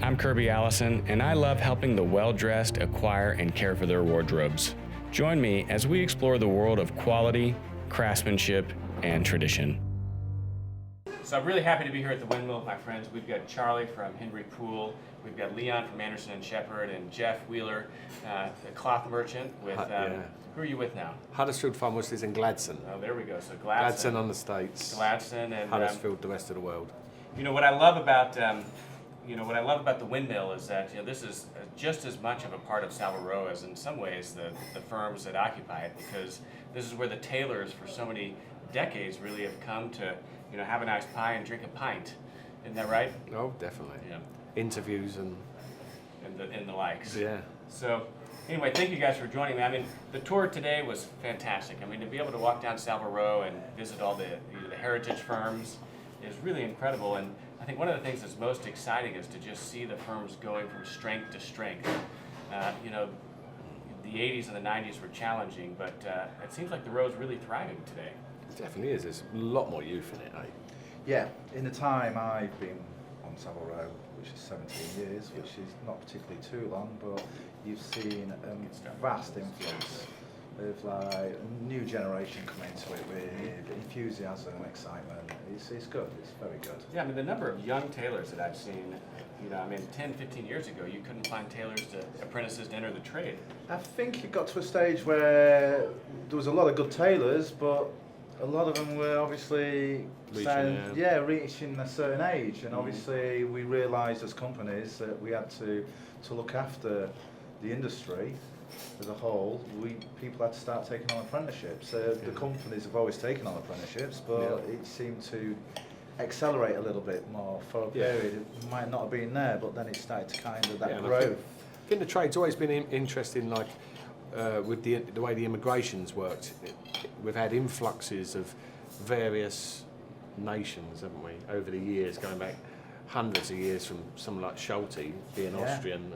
I'm Kirby Allison, and I love helping the well-dressed acquire and care for their wardrobes. Join me as we explore the world of quality, craftsmanship, and tradition. So I'm really happy to be here at the Windmill with my friends. We've got Charlie from Henry Poole, we've got Leon from Anderson and Shepherd, and Jeff Wheeler, the cloth merchant with, who are you with now? Huddersfield Farmers is in Gladstone. Oh, there we go. So Gladstone on the States. Gladstone and Huddersfield, the rest of the world. You know what I love about the Windmill is that this is just as much of a part of Savile Row as in some ways the firms that occupy it, because this is where the Tailors for so many decades really have come to have a nice pie and drink a pint. Isn't that right? Oh, definitely. Yeah. Interviews and the likes. Yeah. So anyway, thank you guys for joining me. I mean, the tour today was fantastic. I mean, to be able to walk down Savile Row and visit all the heritage firms is really incredible. And I think one of the things that's most exciting is to just see the firms going from strength to strength. The 80s and the 90s were challenging, but it seems like the Row's really thriving today. It definitely is. There's a lot more youth in it, eh? Yeah, in the time I've been on Savile Row, which is 17 years, which is not particularly too long, but you've seen a vast influence of like a new generation coming into it with enthusiasm, excitement. It's good, it's very good. Yeah, I mean the number of young tailors that I've seen, 10, 15 years ago, you couldn't find apprentices to enter the trade. I think it got to a stage where there was a lot of good tailors, but a lot of them were obviously reaching a certain age, and obviously we realised as companies that we had to look after the industry as a whole. People had to start taking on apprenticeships. The companies have always taken on apprenticeships, but it seemed to accelerate a little bit more for a period. It might not have been there, but then it started to kind of that growth. I think the trade's always been interesting, like with the way the immigration's worked. We've had influxes of various nations, haven't we, over the years, going back hundreds of years, from someone like Schulte being Austrian,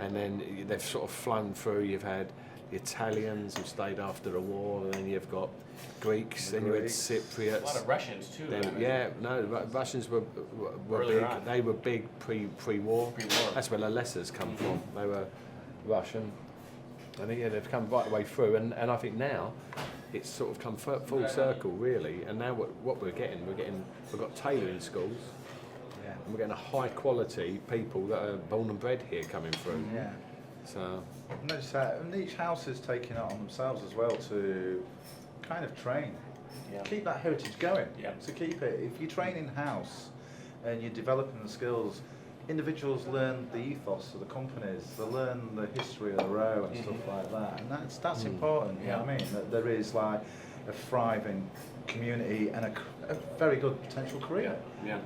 and then they've sort of flown through. You've had the Italians who stayed after the war, and then you've got Greeks, then you had Cypriots. A lot of Russians too. The Russians were big. On. They were big pre-war. That's where the lessers come from. They were Russian. I think they've come right the way through, and I think now it's sort of come full circle, really. And now what we've got tailoring schools, and we're getting a high quality people that are born and bred here coming through. Yeah. So. Notice that, and each house is taking it on themselves as well to kind of train, keep that heritage going. Yeah. To keep it, if you train in house and you're developing the skills, individuals learn the ethos of the companies, they learn the history of the Row and stuff like that, and that's important. You know what I mean? That there is like a thriving community and a very good potential career.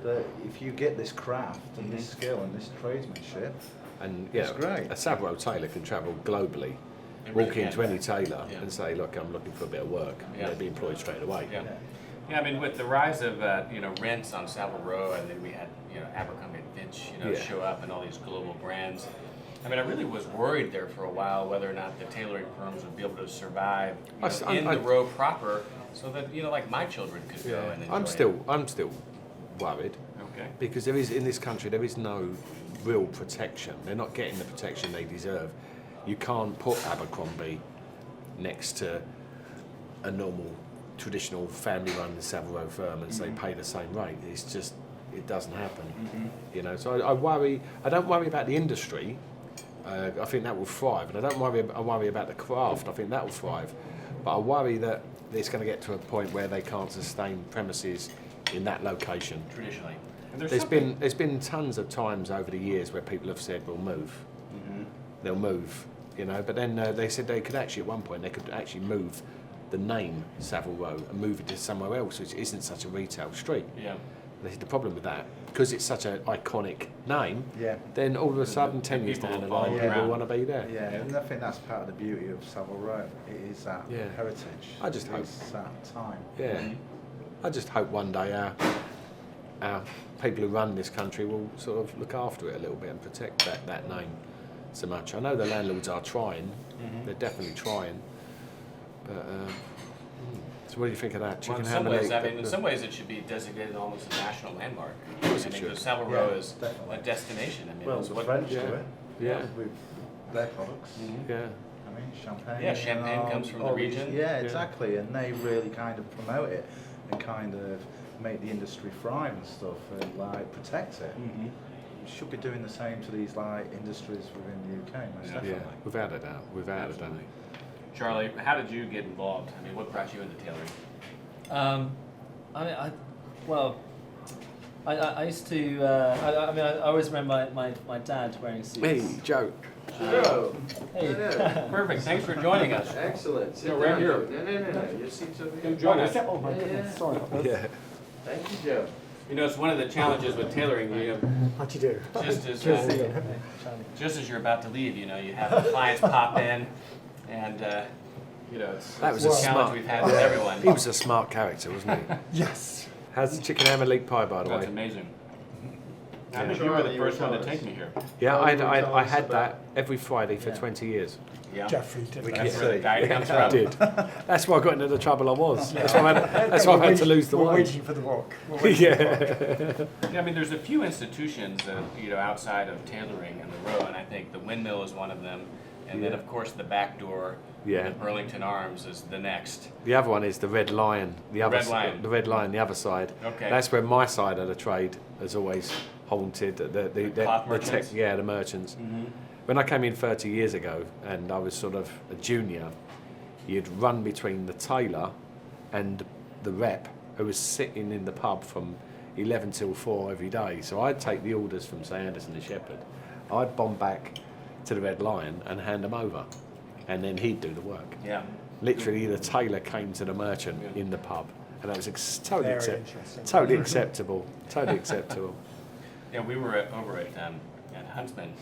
That if you get this craft and this skill and this tradesmanship, and it's great. A Savile Row tailor can travel globally, walk into any tailor and say, "Look, I'm looking for a bit of work." And they'll be employed straight away. Yeah, I mean, with the rise of rents on Savile Row, and then we had Abercrombie and Fitch show up, and all these global brands. I mean, I really was worried there for a while whether or not the tailoring firms would be able to survive in the Row proper, so that like my children could go and enjoy I'm still worried. Okay. Because there is, in this country, there is no real protection. They're not getting the protection they deserve. You can't put Abercrombie next to a normal, traditional family-run Savile Row firm and say pay the same rate. It's just, it doesn't happen. So I worry. I don't worry about the industry. I think that will thrive, and I worry about the craft. I think that will thrive, but I worry that it's going to get to a point where they can't sustain premises in that location. Traditionally. There's been tons of times over the years where people have said we'll move. They'll move, but then they said they could actually, at one point, they could actually move the name Savile Row and move it to somewhere else which isn't such a retail street. They said the problem with that, because it's such an iconic name, then all of a sudden 10 years down the line people want to be there. And I think that's part of the beauty of Savile Row. It is that heritage. I just hope it's that time. I just hope one day our people who run this country will sort of look after it a little bit and protect that name so much. I know the landlords are trying, they're definitely trying, but it's So what do you think of that? Well, Chicken in some Hammer ways, Lake? in some ways, it should be designated almost a national landmark. course I it mean, should. because Savile Row Yeah, is definitely. a destination. I mean, Well, it's the what. French yeah. do it. Yeah. With their products. Yeah. I mean, champagne. Yeah, champagne and comes from the all these- region. Yeah, exactly, and they really kind of promote it and kind of make the industry thrive and stuff and like protect it. Mhm. We should be doing the same to these like industries within the UK, most Yeah. Yeah, definitely. without a doubt. Without a doubt. Absolutely. Charlie, how did you get involved? I mean, what brought you into tailoring? I used to. I always remember my dad wearing suits. Hey, Joe. Hello. Hey. Perfect. Thanks for joining us. Excellent. Sit No, right down, here. Joe. No. Your seat's over here. Come join us. Oh my goodness, sorry. Yeah. Thank you, Joe. You know, it's one of the challenges with tailoring. How'd you do? Just as you're about to leave, you know, you have the clients pop in, and you know, it's That was a a challenge smart- we've had with everyone. He was a smart character, wasn't he? Yes. How's the Chicken Hammer Leek pie, by the That's way? amazing. I Yeah. think you were the Charlie, you were first one to telling take us. me here. Yeah, Well, you were I telling us had that about- every Friday for Yeah. 20 years. Yeah. Jeffrey did that. That's where the diet comes I from. did. That's why I got into the trouble I was. That's why I had to lose the We're weight. waiting for the walk. We're waiting for the walk. Yeah. Yeah, I mean, there's a few institutions that, you know, outside of tailoring and the row, and I think the windmill is one of them. And then, Yeah. of course, the back door, Yeah. the Burlington Arms is the next. The other one is the Red Lion. The other Red Lion. The Red Lion, the other side. Okay. That's where my side of the trade has always haunted. The cloth merchants? yeah, the merchants. Mm-hmm. When I came in 30 years ago and I was sort of a junior, you'd run between the tailor and the rep who was sitting in the pub from 11 till 4 every day. So I'd take the orders from, say, Anderson and Shepherd. I'd bomb back to the Red Lion and hand them over. And then he'd do the work. Yeah. Literally, the tailor came to the merchant Yeah. in the pub. And that was totally, Very accept- interesting. totally acceptable. Totally acceptable. Yeah, we were over at Huntsman,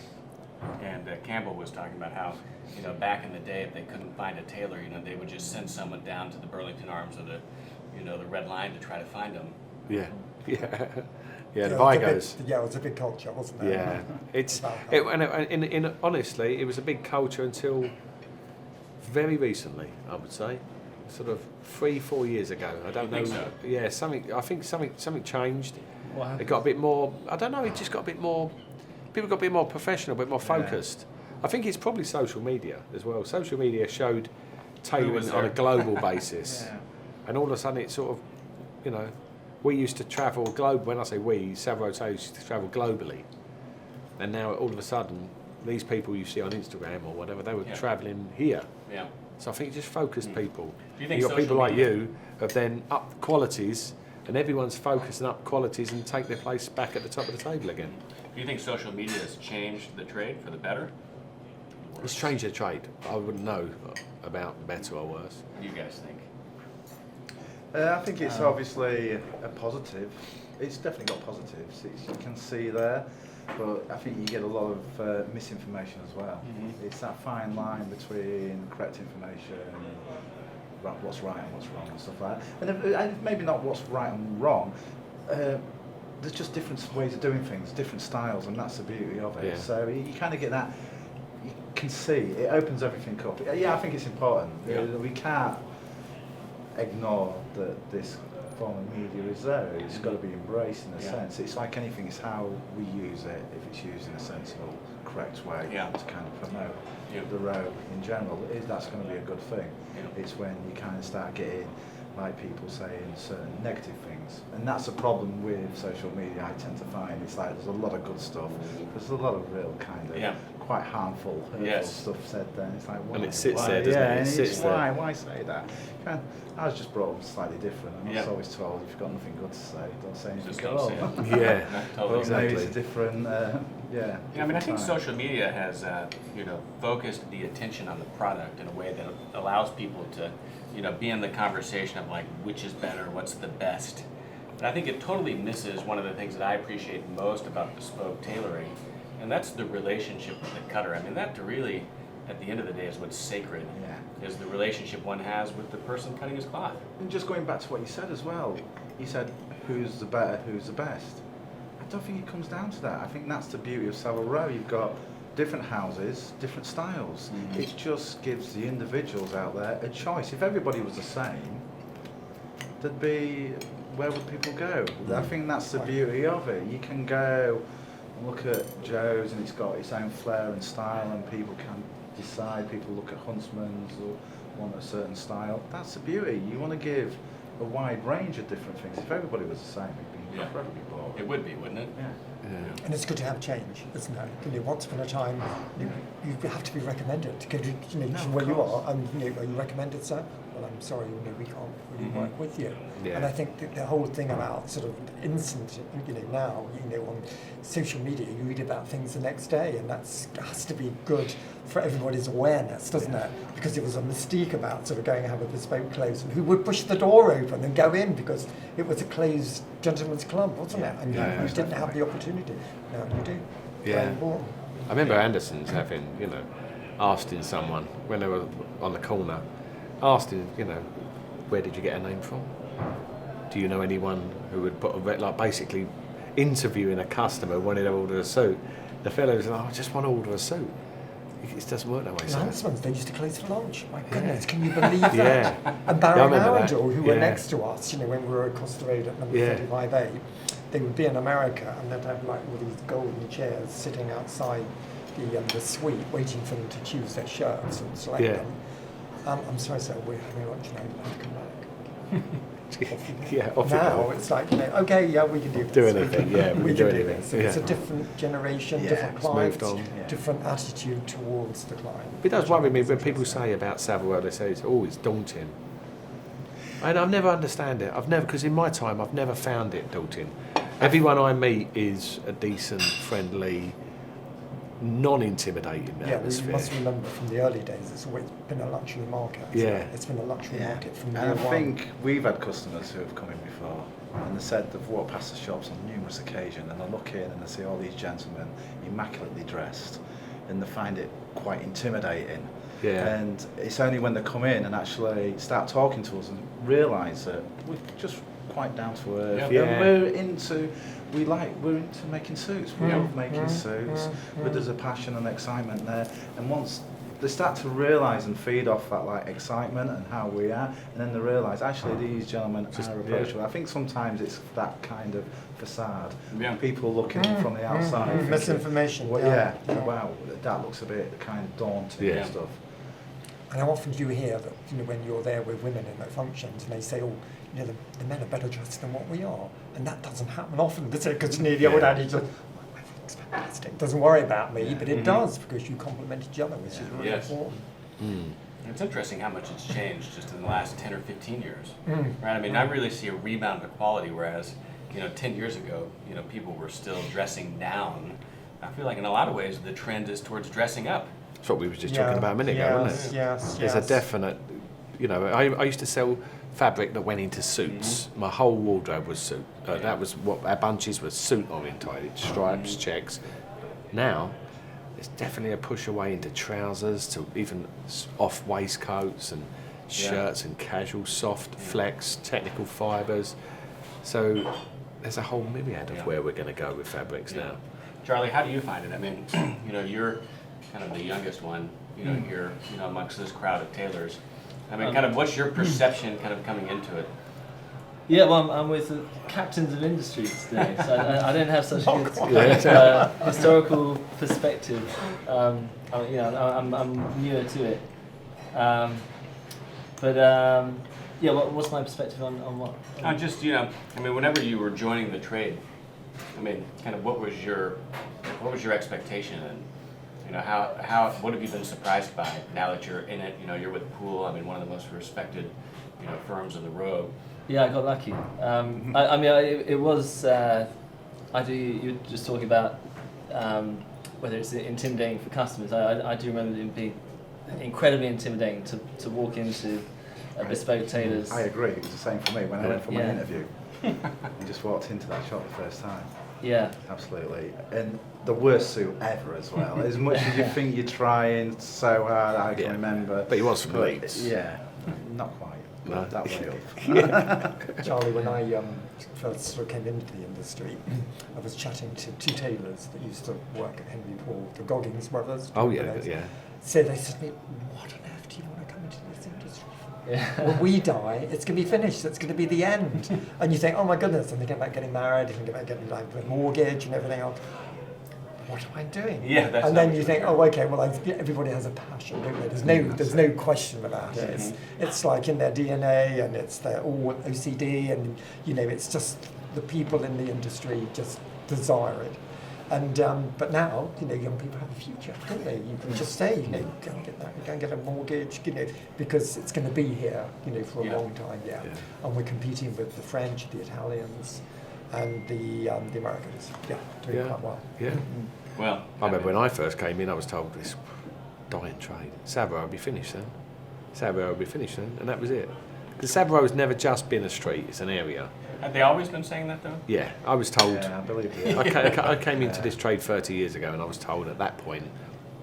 and Campbell was talking about how, you know, back in the day, if they couldn't find a tailor, you know, they would just send someone down to the Burlington Arms or the, you know, the Red Line to try to find them. Yeah. Yeah. Yeah, the it was a Vigos. bit- Yeah, it was a big culture, wasn't it? Yeah, it's About honestly, it was a big culture until very recently. I would say, sort of 3-4 years ago. I don't You know. think so? Yeah, something. I think something changed. What happened? It got a bit more. I don't know. It just got a bit more. People got a bit more professional, a bit more focused. I think it's probably social media as well. Social media showed tailoring was on a there? global basis, Yeah. and all of a sudden it sort of, you know, we used to travel globe. When I say we, Savile Row Tailors used to travel globally, and now all of a sudden these people you see on Instagram or whatever, they were Yeah. travelling here. Yeah. So I think it just focused people. Do you think got people social like media- you have then upped qualities, and everyone's focused and up qualities and take their place back at the top of the table again. Do you think social media has changed the trade for the better? It's changed the trade. I wouldn't know about better or worse. What do you guys think? I think it's obviously a positive. It's definitely got positives. You can see there, but I think you get a lot of misinformation as well. Mhm. It's that fine line between correct information and what's right and what's wrong and stuff like that. And maybe not what's right and wrong. There's just different ways of doing things, different styles, and that's the beauty of it. Yeah. So you kind of get that. You can see it opens everything up. Yeah, I think it's important. Yeah. We can't ignore that this form of media is there. It's got to be embraced in a Yeah. sense. It's like anything, it's how we use it, if it's used in a sensible, correct way Yeah. to kind of promote Yeah. the row in general. That's going to be a good thing. Yeah. It's when you kind of start getting, like people saying, certain negative things. And that's a problem with social media, I tend to find. It's like there's a lot of good stuff. There's a lot of real kind of Yeah. quite harmful, hurtful Yes. stuff said there. And it's like, why? And it sits Why? there, doesn't yeah, it? It and sits it's there. Why say that? I was just brought up slightly different. I was Yeah. always told, if you've got nothing good to say, don't say anything Just at don't all. say it. Yeah, Totally. But maybe it's exactly. a different, Yeah, I mean, I think time. social media has, you know, focused the attention on the product in a way that allows people to, you know, be in the conversation of like, which is better, what's the best. And I think it totally misses one of the things that I appreciate most about bespoke tailoring, and that's the relationship with the cutter. I mean, that really, at the end of the day, is what's sacred, Yeah. is the relationship one has with the person cutting his cloth. And just going back to what you said as well, you said, who's the better, who's the best? I don't think it comes down to that. I think that's the beauty of Savile Row. You've got different houses, different styles. Mhm. It just gives the individuals out there a choice. If everybody was the same, there'd be, where would people go? I think that's the beauty of it. You can go and look at Joe's and it's got its own flair and style, and people can decide. People look at Huntsman's or want a certain style. That's the beauty. You want to give a wide range of different things. If everybody was the same, it'd be incredibly boring. It would be, wouldn't it? Yeah. And it's good to have change, isn't it? You know, once upon a time, you have to be recommended to go to where you are, and are you recommended, sir? Well, I'm sorry, we can't really work with you. Yeah. And I think that the whole thing about sort of instant, now, on social media, you read about things the next day, and that has to be good for everybody's awareness, doesn't it? Because there was a mystique about sort of going and have a bespoke close, and who would push the door open and go in because it was a closed gentleman's club, wasn't it? And you didn't have the opportunity. Now you do. Yeah. Very important. I remember Anderson's having, asking someone when they were on the corner, asking, where did you get a name from? Do you know anyone who would put basically interviewing a customer wanting to order a suit? The fellow was like, I just want to order a suit. It doesn't work that way. The Huntsmans, they used to close for lunch. My goodness, can you believe that? Yeah. And Barry and remember that. Arundel, who were next to us, when we were across the road at number 35A, they would be in America and they'd have all these golden chairs sitting outside the suite waiting for them to choose their shirts and select them. I'm sorry, sir, we're having lunch now. You have to come back. Now it's like, okay, we can do this. Do anything, we can do anything. this. So it's a different generation, different clients, different attitude towards the client. It does worry me when people say about Savile Row, they say it's daunting. And I've never understand it. Because in my time, I've never found it daunting. Everyone I meet is a decent, friendly, non-intimidating atmosphere. We must remember from the early days, it's always been a luxury market. It's been a luxury market from year one. I think we've had customers who have come in before and they said they've walked past the shops on numerous occasions and they look in and they see all these gentlemen immaculately dressed and they find it quite intimidating. Yeah. And it's only when they come in and actually start talking to us and realise that we're just quite down to earth. Yeah. And we're into making suits. We love making suits. But there's a passion and excitement there. And once they start to realise and feed off that excitement and how we are, and then they realise actually these gentlemen are approachable. I think sometimes it's that kind of facade. Yeah. People looking from the outside. Misinformation. Well, wow, that looks a bit kind of daunting and stuff. And how often do you hear that when you're there with women in their functions and they say, the men are better dressed than what we are, and that doesn't happen often, does it? Because the old adage of, everything's fantastic, doesn't worry about me, but it does because you complement each other, which is really important. It's interesting how much it's changed just in the last 10 or 15 years, right? I mean, I really see a rebound of quality, whereas 10 years ago, people were still dressing down. I feel like in a lot of ways the trend is towards dressing up. That's what we were just talking about a minute ago, wasn't it? Yes. There's a definite, I used to sell fabric that went into suits. My whole wardrobe was suit. That was what our bunches were suit orientated, stripes, checks. Now, there's definitely a push away into trousers, to even off waistcoats and shirts and casual, soft, flex, technical fibres. So there's a whole myriad of where we're going to go with fabrics now. Charlie, how do you find it? I mean, you're kind of the youngest one, here, amongst this crowd of tailors. I mean, kind of what's your perception kind of coming into it? Yeah, well, I'm with the captains of industry today, so I don't have such a good historical perspective. I'm newer to it. What's my perspective on what? Just, whenever you were joining the trade, kind of what was your expectation, and what have you been surprised by now that you're in it? You're with Poole, one of the most respected, firms in the row. Yeah, I got lucky. It was. You're just talking about whether it's intimidating for customers. I do remember it being incredibly intimidating to walk into a Bespoke Tailors. I agree. It was the same for me when I went for my interview. I just walked into that shop the first time. Yeah. Absolutely. And the worst suit ever as well. As much as you think you're trying so hard, I can remember. But he was from Leeds. Yeah. Not quite. No. That way up. Charlie, when I first sort of came into the industry, I was chatting to two tailors that used to work at Henry Paul, the Goggins brothers. Oh, yeah, yeah. So they said to me, what on earth do you want to come into this industry for? When we die, it's going to be finished. It's going to be the end. And you think, oh my goodness, and thinking about getting married, and thinking about getting like a mortgage and everything else. What am I doing? Yeah, that's and then you think, oh, okay, well, everybody has a passion, don't they? There's no question about it. It's like in their DNA, and it's their all OCD, and it's just the people in the industry just desire it. And but now, young people have a future, don't they? You can just say, go and get that, go and get a mortgage, because it's going to be here, for a long time. Yeah. And we're competing with the French, the Italians, and the Americans. Yeah, doing quite well. Yeah. Well, I remember when I first came in, I was told this dying trade. Savile Row will be finished then. Savile Row will be finished then, and that was it. Because Savile Row has never just been a street; it's an area. have they always been saying that though? Yeah, I was told. Yeah, I believe it. I came into this trade 30 years ago, and I was told at that point,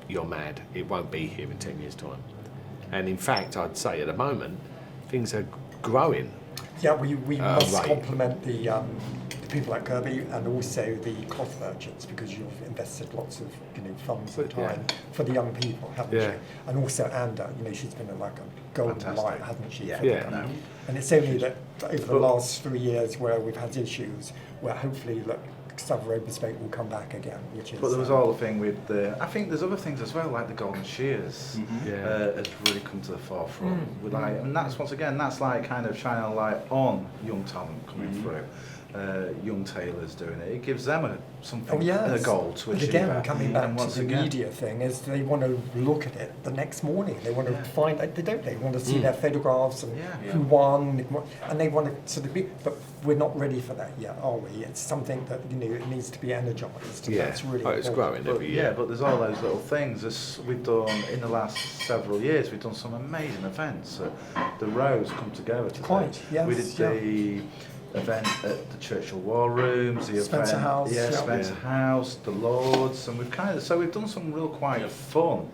"You're mad. It won't be here in 10 years' time." And in fact, I'd say at the moment, things are growing. Yeah, we must right. compliment the people at Kirby and also the cloth merchants, because you've invested lots of funds and time for the young people, haven't you? And also Anda, she's been like a golden light, hasn't she? Yeah. For the company. And it's only that over the last 3 years where we've had issues, where hopefully Savile Row Bespoke will come back again, which is. But there was all the thing with I think there's other things as well, like the golden shears has really come to the forefront. With and that's once again, that's like kind of shining a light on young talent coming through. Young tailors doing it. It gives them something, a goal to achieve. Again, coming back to the again, media thing, is they want to look at it the next morning. They want to find out, they want to see their photographs and who won, and they want to sort of be. But we're not ready for that yet, are we? It's something that it needs to be energised. Yeah, that's really it's growing every year. Yeah, but there's all those little things. We've done in the last several years. We've done some amazing events. The rows come together today. We did the event at the Churchill War Rooms, the Spencer event, House, Spencer House, the Lords, and we've we've done some real quite fun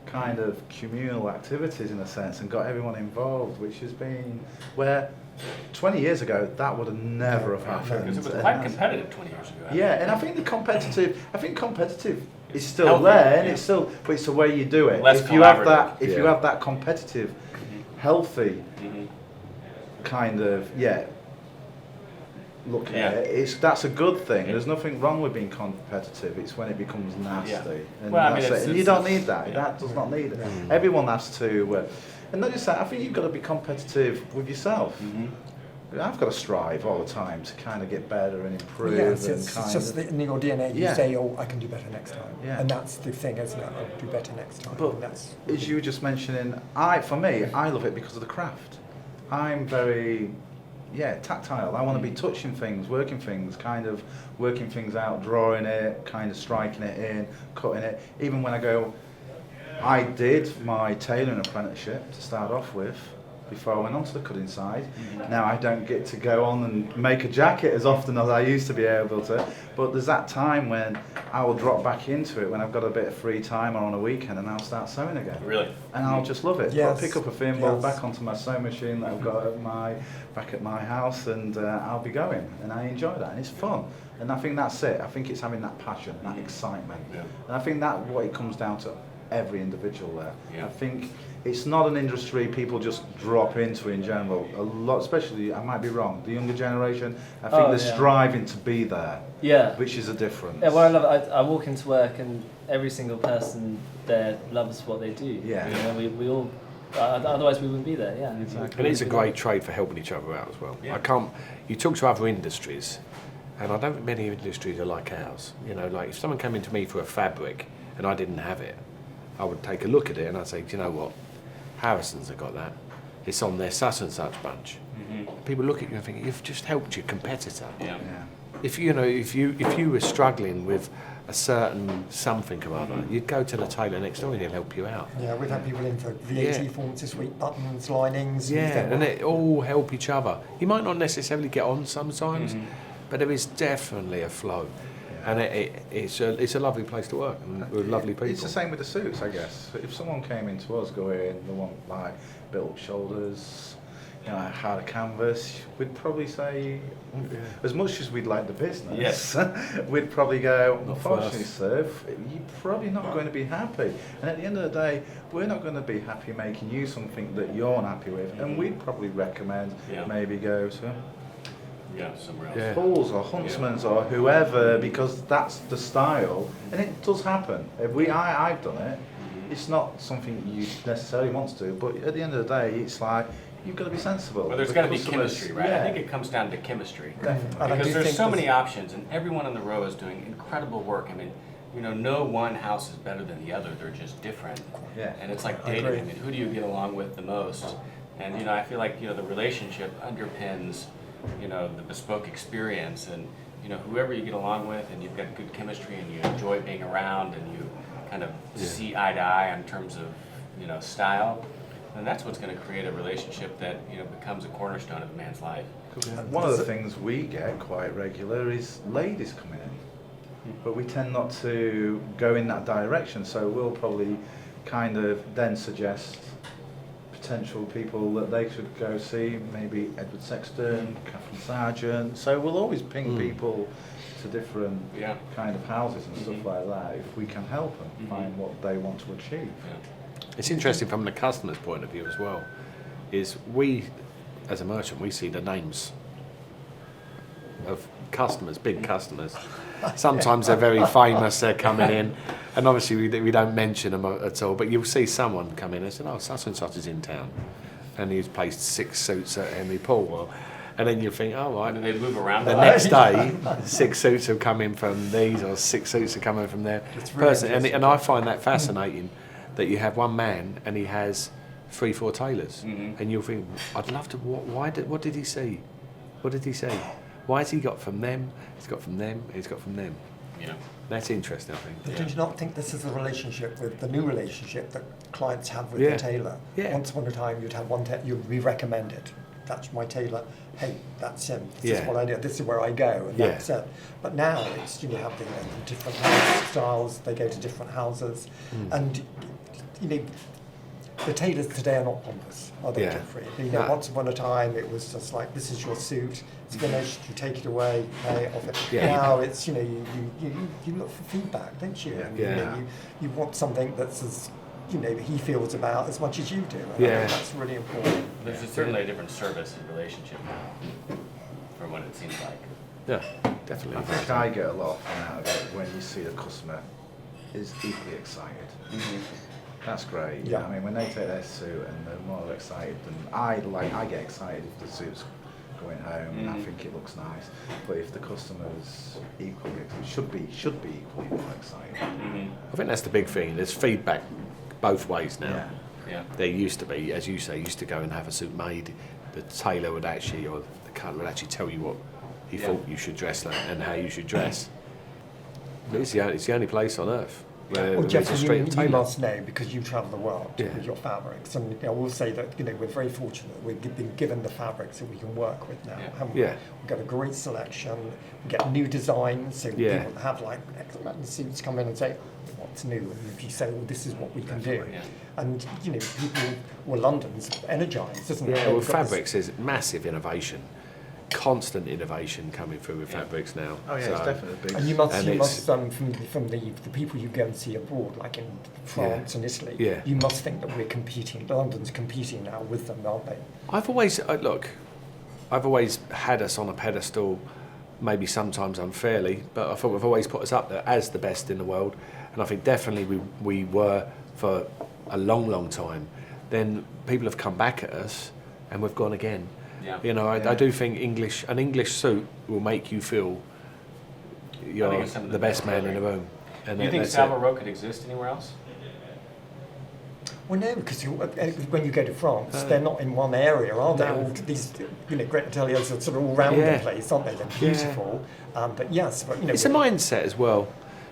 kind of communal activities in a sense, and got everyone involved, which has been where 20 years ago that would have never have happened. Because it was quite competitive 20 years ago. Yeah, and I think competitive is still healthy, there, and it's still, but it's the way you do it. Less if you have that, you have that competitive, healthy kind of looking at it, that's a good thing. There's nothing wrong with being competitive. It's when it becomes nasty, and, and you don't need that. That does not need it. Everyone has to, and not just that. I think you've got to be competitive with yourself. I've got to strive all the time to kind of get better and improve. Yes, it's just in your DNA. You say, "Oh, I can do better next time," and that's the thing, isn't it? I'll do better next time. But as you were just mentioning, for me, I love it because of the craft. I'm very tactile. I want to be touching things, working things out, drawing it, kind of striking it in, cutting it. Even when I did my tailoring apprenticeship to start off with, before I went on to the cutting side. Now I don't get to go on and make a jacket as often as I used to be able to, but there's that time when I will drop back into it when I've got a bit of free time or on a weekend, and I'll start sewing again. Really? And I'll just love it. Yes. I'll pick up a thimble, back onto my sewing machine that I've got back at my house, and I'll be going, and I enjoy that, and it's fun. And I think that's it. I think it's having that passion, that excitement, and I think that's what it comes down to. Every individual there. I think it's not an industry people just drop into in general. A lot, especially, I might be wrong, the younger generation, I think they're striving to be there. Yeah. Which is a difference. Yeah, well, I love it. I walk into work and every single person there loves what they do. Yeah. We all, otherwise we wouldn't be there, Exactly. And it's a great trade for helping each other out as well. You talk to other industries, and I don't think many industries are like ours. Like if someone came into me for a fabric and I didn't have it, I would take a look at it and I'd say, do you know what? Harrison's have got that. It's on their such and such bunch. People look at you and think, you've just helped your competitor. If you were struggling with a certain something or other, you'd go to the tailor next door and he'll help you out. Yeah, we've had people in for VAT forms this week, buttons, linings. And they all help each other. You might not necessarily get on sometimes, but there is definitely a flow. And it's a lovely place to work, and with lovely people. It's the same with the suits, I guess. If someone came into us going, they want built-up shoulders, harder canvas, we'd probably say, as much as we'd like the business, we'd probably go, unfortunately, sir, you're probably not going to be happy. And at the end of the day, we're not going to be happy making you something that you're not happy with. And we'd probably recommend maybe go to somewhere else. Bulls or Huntsman's or whoever, because that's the style. And it does happen. I've done it. It's not something you necessarily want to do, but at the end of the day, it's like, you've got to be sensible. Well, there's got to be chemistry, right? I think it comes down to chemistry. Definitely. Because there's so many options, and everyone on the row is doing incredible work. I mean, no one house is better than the other. They're just different. Yeah. And it's like dating. I mean, who do you get along with the most? And, I feel like, the relationship underpins, the bespoke experience. And, whoever you get along with and you've got good chemistry and you enjoy being around and you kind of see eye to eye in terms of, style, and that's what's going to create a relationship that becomes a cornerstone of a man's life. One of the things we get quite regular is ladies coming in, but we tend not to go in that direction. So we'll probably kind of then suggest potential people that they should go see, maybe Edward Sexton, Catherine Sargent. So we'll always ping people to different kind of houses and stuff like that if we can help them find what they want to achieve. It's interesting from the customer's point of view as well, is we, as a merchant, we see the names of customers, big customers. Sometimes they're very famous, they're coming in, and obviously we don't mention them at all, but you'll see someone come in and say, such and such is in town, and he's placed 6 suits at Henry Paul, and then you think, right. And they move around. The next day, 6 suits have come in from these, or 6 suits are coming from there. Really and I find that fascinating, that you have one man and he has 3-4 tailors, and you'll think, I'd love to. What did he see? What did he see? Why has he got from them? He's got from them. He's got from them. Yeah, that's interesting. I think. But did you not think this is a relationship with the new relationship that clients have with the tailor? Yeah. Once upon a time, you'd have one you'd be recommended. That's my tailor. Hey, that's him. This is what I do. This is where I go, and that's it. But now it's you have the different house styles. They go to different houses, and the tailors today are not pompous, are they, Jeffrey? Once upon a time it was just like, this is your suit, it's finished, you take it away, pay off it. Now it's you look for feedback, don't you? You want something that's as he feels about as much as you do. And I think that's really important. There's certainly a different service and relationship now from what it seems like. Yeah, definitely. I think I get a lot of fun out of it when you see the customer is equally excited. That's great. Yeah. I mean, when they take their suit and they're more excited than I get excited if the suit's going home and I think it looks nice. But if the customer's equally should be equally more excited. I think that's the big thing. There's feedback both ways now. Yeah. There used to be, as you say, used to go and have a suit made. The tailor would actually, or the cutler would actually tell you what he thought you should dress like and how you should dress. But it's the only place on earth. Well, Jeffrey, you must know, because you travel the world with your fabrics, and I will say that we're very fortunate that we've been given the fabrics that we can work with now. We've got a great selection. We get new designs, so people have excellent suits come in and say, "What's new?" And if you say, "Well, this is what we can do," and people, London's energised, isn't it? Yeah, well, fabrics is massive innovation. Constant innovation coming through with fabrics now. Oh yeah, it's definitely big. And you must from the people you go and see abroad, like in France and Italy, you must think that we're competing. London's competing now with them, aren't they? I've always had us on a pedestal, maybe sometimes unfairly, but I thought we've always put us up there as the best in the world, and I think definitely we were for a long time. Then people have come back at us, and we've gone again. Yeah. I do think an English suit will make you feel you're the best man in the room. And do you think Savile Row could exist anywhere else? Well, no, because when you go to France, they're not in one area, are they? All these great ateliers are sort of all around the place, aren't they? They're beautiful, but it's a mindset as well.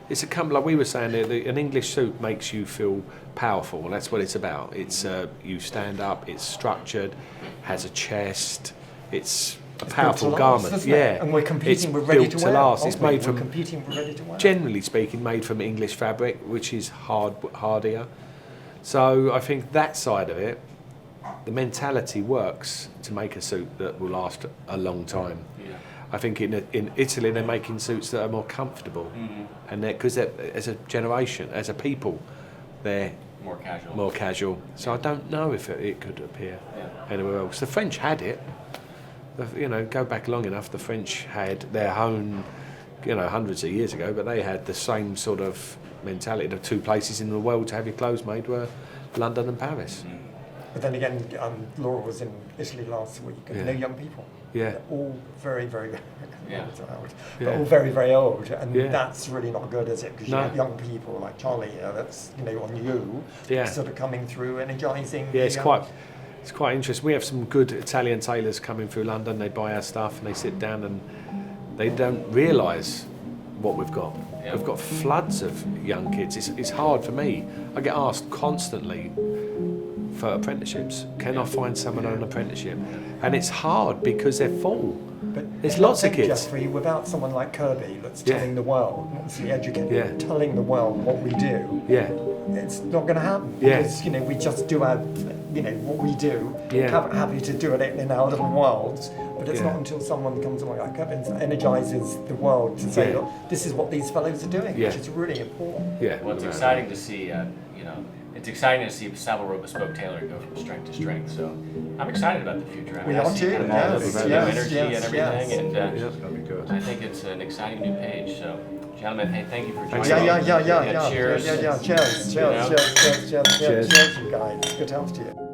It's like we were saying, an English suit makes you feel powerful, and that's what it's about. It's you stand up, it's structured, has a chest, it's a powerful garment. And we're competing with ready to wear. Last. It's made from, competing with ready to wear. Generally speaking, made from English fabric, which is hardier. So I think that side of it the mentality works to make a suit that will last a long time. Yeah. I think in Italy they're making suits that are more comfortable, and because as a generation, as a people, they're More casual. more casual. So I don't know if it could appear anywhere else. The French had it. Go back long enough. The French had their own, hundreds of years ago, but they had the same sort of mentality. The two places in the world to have your clothes made were London and Paris. But then again, Laura was in Italy last week, and no young people. Yeah. They're all very, very, Yeah. old. Yeah. But all very, very old, and Yeah. that's really not good, is it? Because No. you have young people like Charlie here, that's on you, Yeah. sort of coming through, energising. Yeah, it's the, quite interesting. We have some good Italian tailors coming through London. They buy our stuff and they sit down and they don't realise what we've got. Yeah. We've got floods of young kids. It's hard for me. I get asked constantly for apprenticeships. Can I find someone on an apprenticeship? And it's hard because they're full. But There's I lots of think, kids. Jeffrey, without someone like Kirby that's Yeah. telling the world, not necessarily educated, Yeah. telling the world what we do, Yeah, it's not going to happen. Yeah. Because, we just do our, what we do, Yeah. happy to do it in our little worlds, but it's Yeah. not until someone comes along like Kirby and energises the world to say, Yeah. look, this is what these fellows are doing, Yeah. which is really important. yeah. Well, it's exciting to see, it's exciting to see Savile Row Bespoke Tailor go from strength to strength. So I'm excited about the future. We I are see too, kind of all yes, this new yes, energy yes, and everything, yes. and It's gonna be good. I think it's an exciting new page. So, gentlemen, hey, thank you for joining Thanks me. a lot. Yeah. Cheers. Cheers, You know? cheers, you guys. Good health to you.